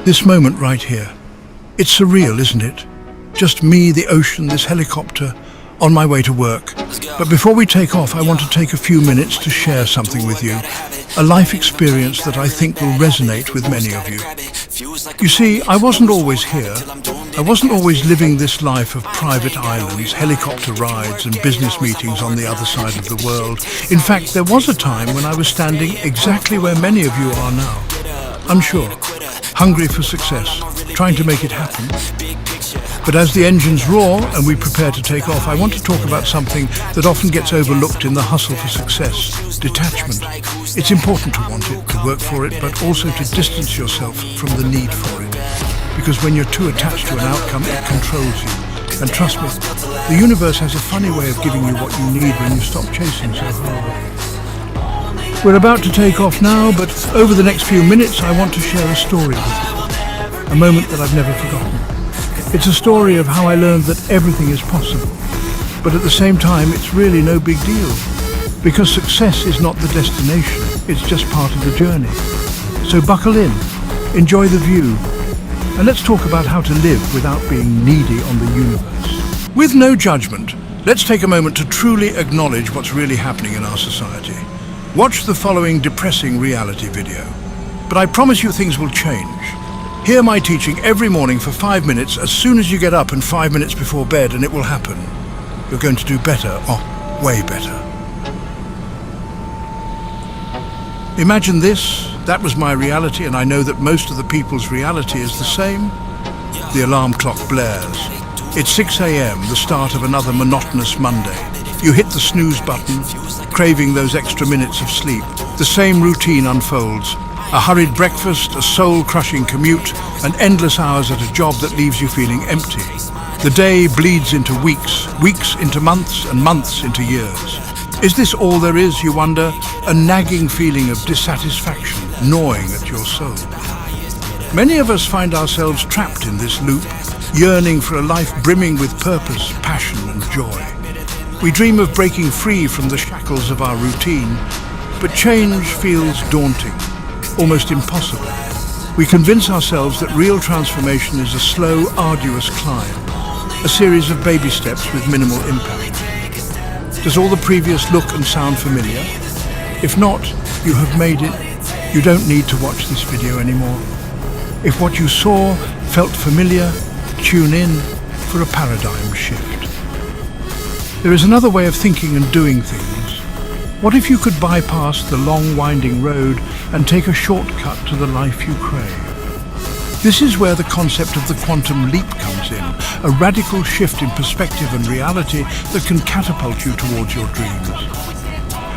This moment right here. It's surreal, isn't it? Just me, the ocean, this helicopter, on my way to work. But before we take off, I want to take a few minutes to share something with you. A life experience that I think will resonate with many of you. You see, I wasn't always here. I wasn't always living this life of private islands, helicopter rides and business meetings on the other side of the world. In fact, there was a time when I was standing exactly where many of you are now. Unsure, hungry for success, trying to make it happen. But as the engines roar and we prepare to take off, I want to talk about something that often gets overlooked in the hustle for success: detachment. It's important to want it, to work for it, but also to distance yourself from the need for it. Because when you're too attached to an outcome, it controls you. And trust me, the universe has a funny way of giving you what you need when you stop chasing so hard. We're about to take off now, but over the next few minutes, I want to share a story with you. A moment that I've never forgotten. It's a story of how I learned that everything is possible. But at the same time, it's really no big deal. Because success is not the destination, it's just part of the journey. So buckle in, enjoy the view, and let's talk about how to live without being needy on the universe. With no judgment, let's take a moment to truly acknowledge what's really happening in our society. Watch the following depressing reality video. But I promise you things will change. Hear my teaching every morning for 5 minutes as soon as you get up and 5 minutes before bed, and it will happen. You're going to do better, way better. Imagine this. That was my reality, and I know that most of the people's reality is the same. The alarm clock blares. It's 6 a.m., the start of another monotonous Monday. You hit the snooze button, craving those extra minutes of sleep. The same routine unfolds. A hurried breakfast, a soul-crushing commute, and endless hours at a job that leaves you feeling empty. The day bleeds into weeks, weeks into months, and months into years. Is this all there is, you wonder? A nagging feeling of dissatisfaction gnawing at your soul. Many of us find ourselves trapped in this loop, yearning for a life brimming with purpose, passion, and joy. We dream of breaking free from the shackles of our routine, but change feels daunting, almost impossible. We convince ourselves that real transformation is a slow, arduous climb, a series of baby steps with minimal impact. Does all the previous look and sound familiar? If not, you have made it. You don't need to watch this video anymore. If what you saw felt familiar, tune in for a paradigm shift. There is another way of thinking and doing things. What if you could bypass the long winding road and take a shortcut to the life you crave? This is where the concept of the quantum leap comes in, a radical shift in perspective and reality that can catapult you towards your dreams.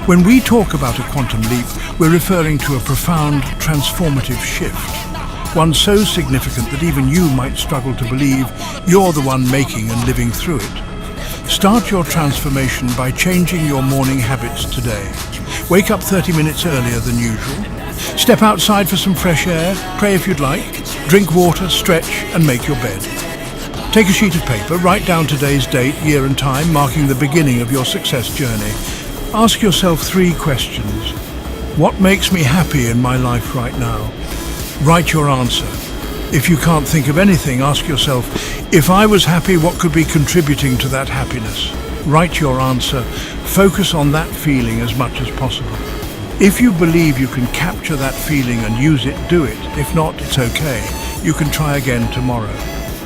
When we talk about a quantum leap, we're referring to a profound, transformative shift, one so significant that even you might struggle to believe you're the one making and living through it. Start your transformation by changing your morning habits today. Wake up 30 minutes earlier than usual. Step outside for some fresh air, pray if you'd like, drink water, stretch, and make your bed. Take a sheet of paper, write down today's date, year and time, marking the beginning of your success journey. Ask yourself 3 questions. What makes me happy in my life right now? Write your answer. If you can't think of anything, ask yourself, if I was happy, what could be contributing to that happiness? Write your answer. Focus on that feeling as much as possible. If you believe you can capture that feeling and use it, do it. If not, it's okay. You can try again tomorrow.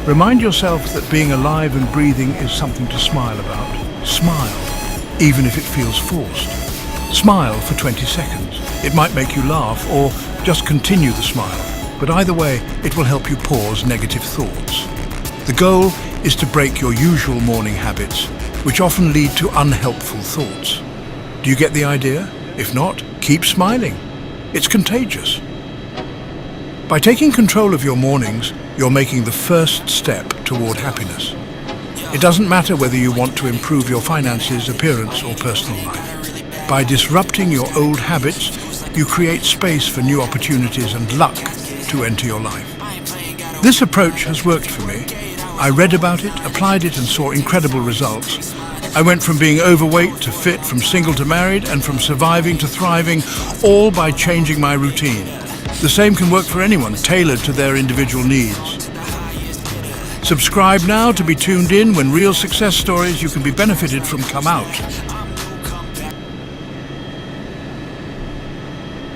Remind yourself that being alive and breathing is something to smile about. Smile, even if it feels forced. Smile for 20 seconds. It might make you laugh or just continue the smile. But either way, it will help you pause negative thoughts. The goal is to break your usual morning habits, which often lead to unhelpful thoughts. Do you get the idea? If not, keep smiling. It's contagious. By taking control of your mornings, you're making the first step toward happiness. It doesn't matter whether you want to improve your finances, appearance, or personal life. By disrupting your old habits, you create space for new opportunities and luck to enter your life. This approach has worked for me. I read about it, applied it, and saw incredible results. I went from being overweight to fit, from single to married, and from surviving to thriving, all by changing my routine. The same can work for anyone, tailored to their individual needs. Subscribe now to be tuned in when real success stories you can be benefited from come out.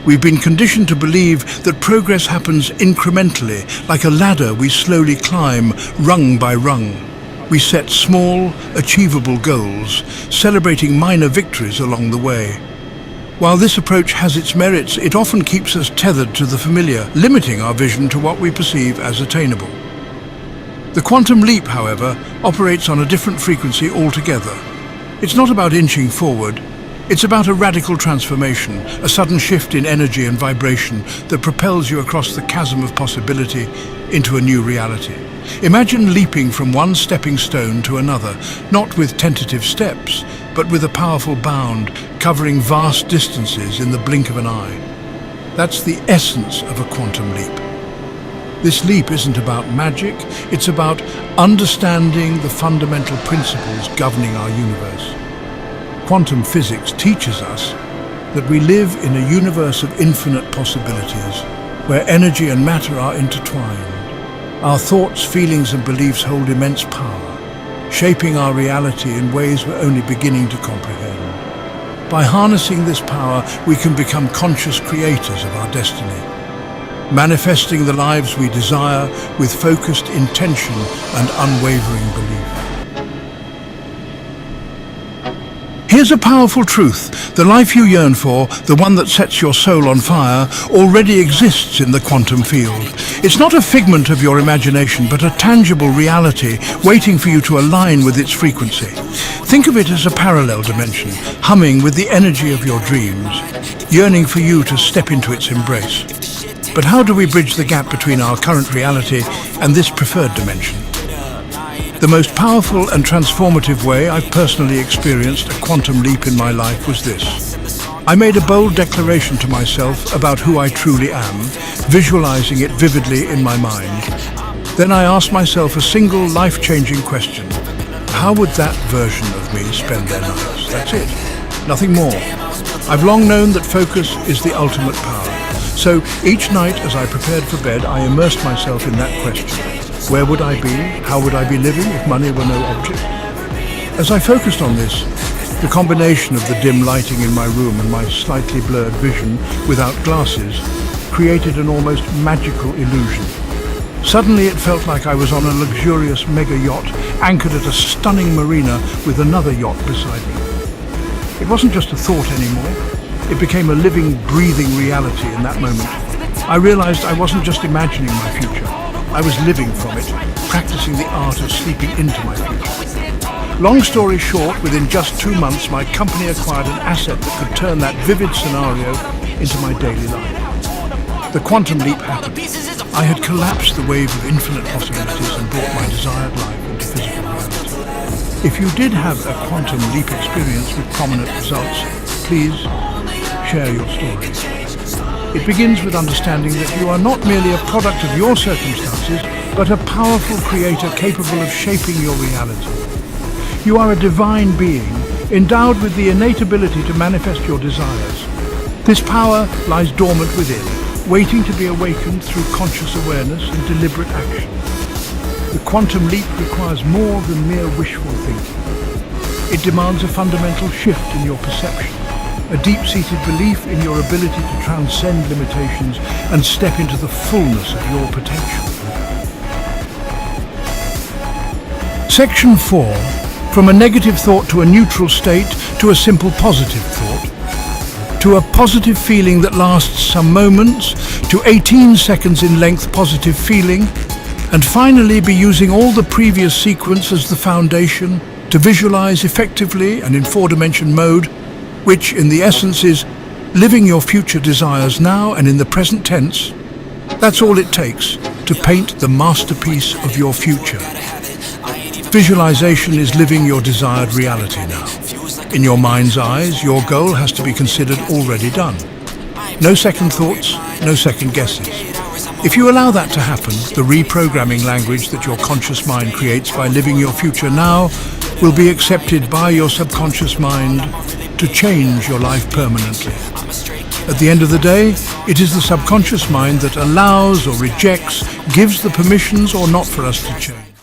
We've been conditioned to believe that progress happens incrementally, like a ladder we slowly climb, rung by rung. We set small, achievable goals, celebrating minor victories along the way. While this approach has its merits, it often keeps us tethered to the familiar, limiting our vision to what we perceive as attainable. The quantum leap, however, operates on a different frequency altogether. It's not about inching forward. It's about a radical transformation, a sudden shift in energy and vibration that propels you across the chasm of possibility into a new reality. Imagine leaping from one stepping stone to another, not with tentative steps, but with a powerful bound, covering vast distances in the blink of an eye. That's the essence of a quantum leap. This leap isn't about magic, it's about understanding the fundamental principles governing our universe. Quantum physics teaches us that we live in a universe of infinite possibilities, where energy and matter are intertwined. Our thoughts, feelings and beliefs hold immense power, shaping our reality in ways we're only beginning to comprehend. By harnessing this power, we can become conscious creators of our destiny, manifesting the lives we desire with focused intention and unwavering belief. Here's a powerful truth. The life you yearn for, the one that sets your soul on fire, already exists in the quantum field. It's not a figment of your imagination, but a tangible reality waiting for you to align with its frequency. Think of it as a parallel dimension, humming with the energy of your dreams, yearning for you to step into its embrace. But how do we bridge the gap between our current reality and this preferred dimension? The most powerful and transformative way I've personally experienced a quantum leap in my life was this. I made a bold declaration to myself about who I truly am, visualizing it vividly in my mind. Then I asked myself a single life-changing question. How would that version of me spend their nights? That's it. Nothing more. I've long known that focus is the ultimate power. So each night as I prepared for bed, I immersed myself in that question. Where would I be? How would I be living if money were no object? As I focused on this, the combination of the dim lighting in my room and my slightly blurred vision without glasses created an almost magical illusion. Suddenly it felt like I was on a luxurious mega yacht anchored at a stunning marina with another yacht beside me. It wasn't just a thought anymore. It became a living, breathing reality in that moment. I realized I wasn't just imagining my future. I was living from it, practicing the art of sleeping into my future. Long story short, within just 2 months, my company acquired an asset that could turn that vivid scenario into my daily life. The quantum leap happened. I had collapsed the wave of infinite possibilities and brought my desired life into physical reality. If you did have a quantum leap experience with prominent results, please share your story. It begins with understanding that you are not merely a product of your circumstances, but a powerful creator capable of shaping your reality. You are a divine being, endowed with the innate ability to manifest your desires. This power lies dormant within, waiting to be awakened through conscious awareness and deliberate action. The quantum leap requires more than mere wishful thinking. It demands a fundamental shift in your perception, a deep-seated belief in your ability to transcend limitations and step into the fullness of your potential. Section 4. From a negative thought to a neutral state to a simple positive thought, to a positive feeling that lasts some moments, to 18 seconds in length positive feeling, and finally be using all the previous sequence as the foundation to visualize effectively and in 4-dimension mode, which in the essence is living your future desires now and in the present tense. That's all it takes to paint the masterpiece of your future. Visualization is living your desired reality now. In your mind's eyes, your goal has to be considered already done. No second thoughts, no second guesses. If you allow that to happen, the reprogramming language that your conscious mind creates by living your future now will be accepted by your subconscious mind to change your life permanently. At the end of the day, it is the subconscious mind that allows or rejects, gives the permissions or not for us to change.